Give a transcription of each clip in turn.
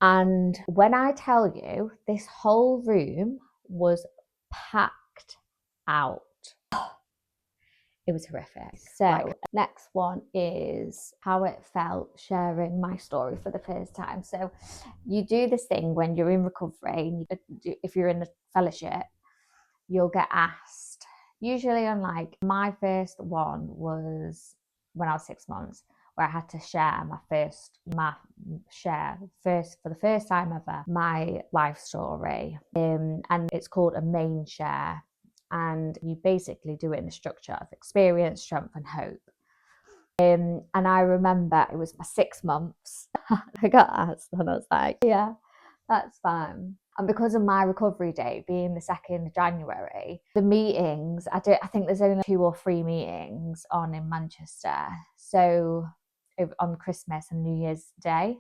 And when I tell you, this whole room was packed out. It was horrific. So next one is how it felt sharing my story for the first time. So you do this thing when you're in recovery, if you're in a fellowship, you'll get asked, usually on like, my first one was when I was 6 months, where I had to share for the first time ever, my life story. And it's called a main share. And you basically do it in the structure of experience, strength, and hope. And I remember it was my 6 months. I got asked, and I was like, yeah, that's fine. And because of my recovery date being the 2nd of January, the meetings, I think there's only 2 or 3 meetings on in Manchester. So on Christmas and New Year's Day.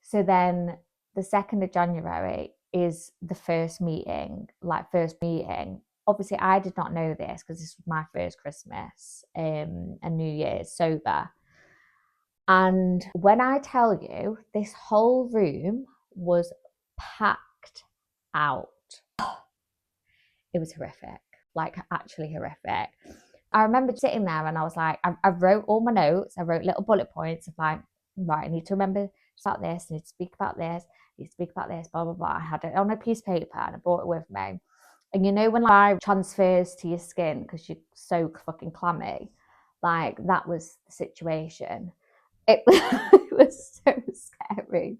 So then the 2nd of January is the first meeting. Obviously, I did not know this because this was my first Christmas and New Year's sober. And when I tell you, this whole room was packed out. It was horrific, like actually horrific. I remember sitting there and I was like, I wrote all my notes. I wrote little bullet points of like, right, I need to remember about this, I need to speak about this, I need to speak about this, blah, blah, blah. I had it on a piece of paper and I brought it with me. And you know when life transfers to your skin because you're so fucking clammy, like that was the situation. It was so scary.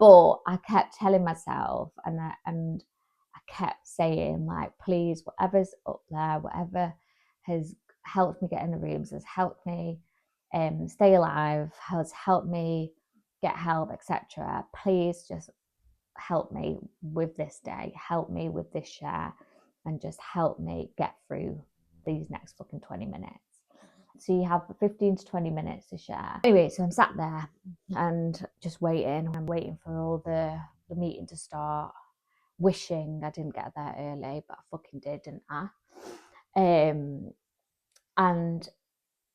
But I kept telling myself and I kept saying, like, please, whatever's up there, whatever has helped me get in the rooms, has helped me stay alive, has helped me get help, etc. Please just help me with this day, help me with this share, and just help me get through these next fucking 20 minutes. So you have 15 to 20 minutes to share. Anyway, so I'm sat there and just waiting. I'm waiting for all the meeting to start, wishing I didn't get there early, but I fucking did, didn't I? And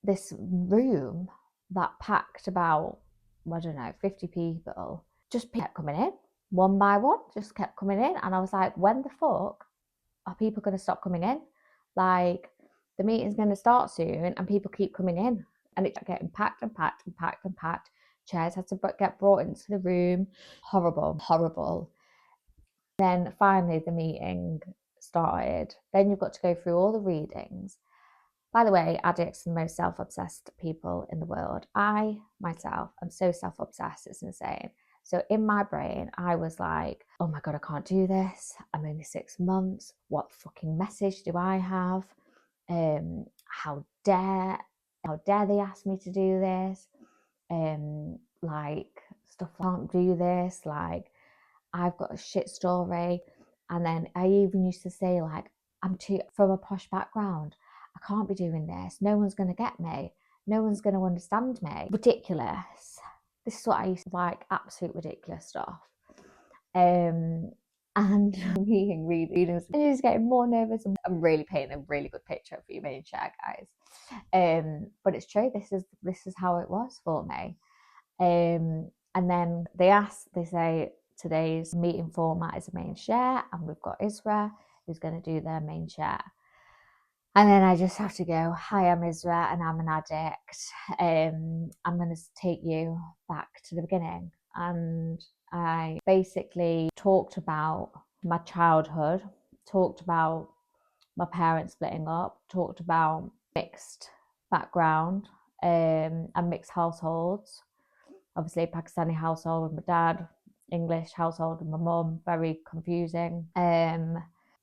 this room that packed about, I don't know, 50 people, just kept coming in, one by one, just kept coming in. And I was like, when the fuck are people going to stop coming in? Like, the meeting's going to start soon and people keep coming in. And it's getting packed and packed and packed and packed. Chairs had to get brought into the room. Horrible, horrible. Then finally the meeting started. Then you've got to go through all the readings. By the way, addicts are the most self-obsessed people in the world. I, myself, am so self-obsessed, it's insane. So in my brain, I was like, oh my God, I can't do this. I'm only 6 months. What fucking message do I have? How dare they ask me to do this? Like, stuff, I can't do this. Like, I've got a shit story. And then I even used to say, like, I'm from a posh background. I can't be doing this. No one's going to get me. No one's going to understand me. Ridiculous. This is what I used to like, absolute ridiculous stuff. And meeting readings, and just getting more nervous. I'm really painting a really good picture for you, main share, guys. But it's true. This is how it was for me. And then they say today's meeting format is a main share, and we've got Isra who's going to do their main share. And then I just have to go, hi, I'm Isra and I'm an addict. I'm going to take you back to the beginning. And I basically talked about my childhood, talked about my parents splitting up, talked about mixed background and mixed households. Obviously, a Pakistani household with my dad, English household with my mum, very confusing.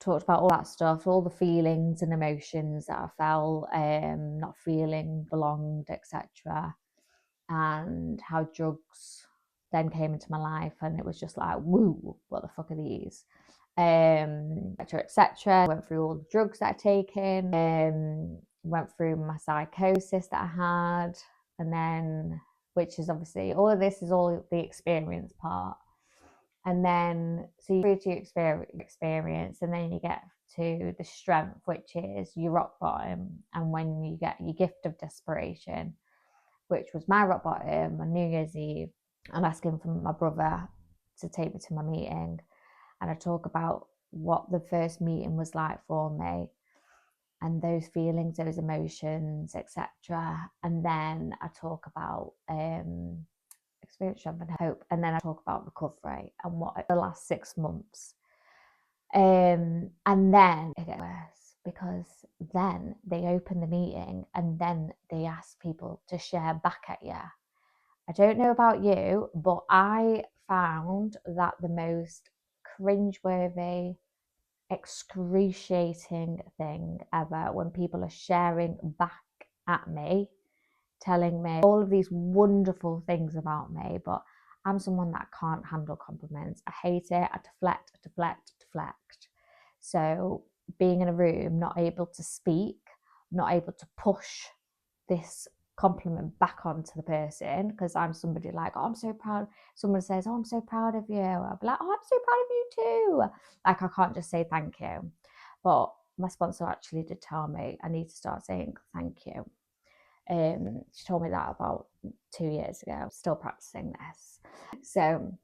Talked about all that stuff, all the feelings and emotions that I felt, not feeling belonged, etc. And how drugs then came into my life, and it was just like, woo, what the fuck are these? Etc. Went through all the drugs that I'd taken, went through my psychosis that I had, and then, which is obviously, all of this is all the experience part. And then, so you go to your experience, and then you get to the strength, which is your rock bottom. And when you get your gift of desperation, which was my rock bottom on New Year's Eve I'm asking for my brother to take me to my meeting, and I talk about what the first meeting was like for me and those feelings, those emotions, etc. And then I talk about experience, strength and hope, and then I talk about recovery and what the last 6 months. And then it gets worse, because then they open the meeting and then they ask people to share back at you. I don't know about you, but I found that the most cringeworthy, excruciating thing ever when people are sharing back at me, telling me all of these wonderful things about me, but I'm someone that can't handle compliments. I hate it. I deflect. So being in a room, not able to speak, not able to push this compliment back onto the person, because I'm somebody like, oh, I'm so proud. Someone says, oh, I'm so proud of you. I'll be like, oh, I'm so proud of you too. Like, I can't just say thank you. But my sponsor actually did tell me I need to start saying thank you. She told me that about 2 years ago. I'm still practicing this. So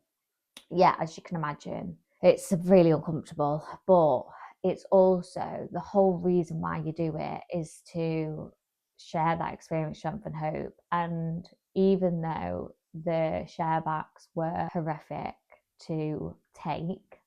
yeah, as you can imagine, it's really uncomfortable, but it's also the whole reason why you do it is to share that experience, strength and hope. And even though the sharebacks were horrific to take,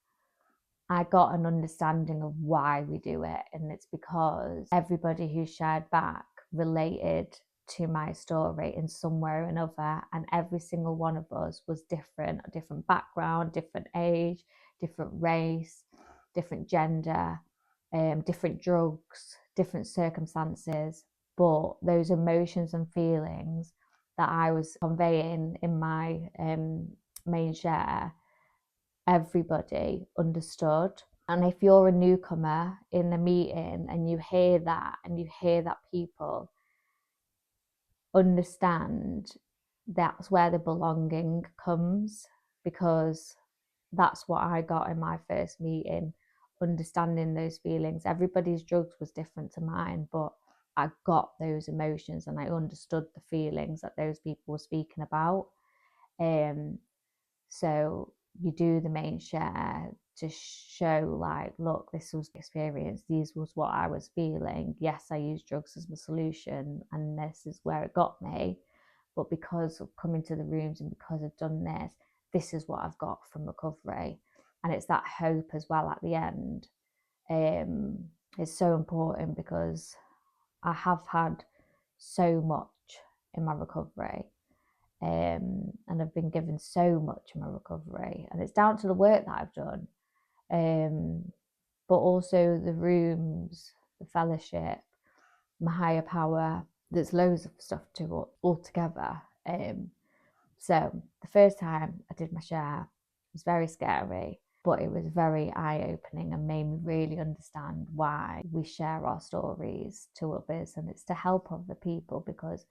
I got an understanding of why we do it. And it's because everybody who shared back related to my story in some way or another. And every single one of us was different, a different background, different age, different race, different gender, different drugs, different circumstances. But those emotions and feelings that I was conveying in my main share, everybody understood. And if you're a newcomer in a meeting and you hear that, and you hear that people understand, that's where the belonging comes, because that's what I got in my first meeting, understanding those feelings. Everybody's drugs was different to mine, but I got those emotions and I understood the feelings that those people were speaking about. So you do the main share to show, like, look, this was the experience, this was what I was feeling. Yes, I used drugs as the solution and this is where it got me, but because of coming to the rooms and because I've done this, this is what I've got from recovery. And it's that hope as well at the end. It's so important, because I have had so much in my recovery. And I've been given so much in my recovery, and it's down to the work that I've done, but also the rooms, the fellowship, my higher power. There's loads of stuff to it altogether. So the first time I did my share, it was very scary, but it was very eye-opening and made me really understand why we share our stories to others, and it's to help other people. Because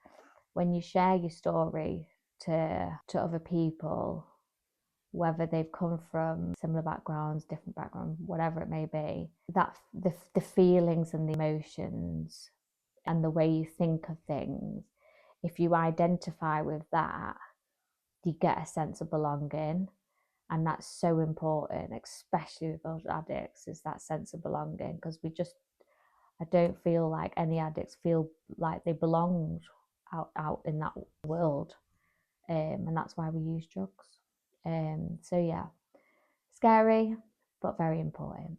when you share your story to other people, whether they've come from similar backgrounds, different backgrounds, whatever it may be, that the feelings and the emotions and the way you think of things, if you identify with that, you get a sense of belonging. And that's so important, especially with those addicts, is that sense of belonging. Because I don't feel like any addicts feel like they belong out in that world. And that's why we use drugs. So yeah, scary, but very important.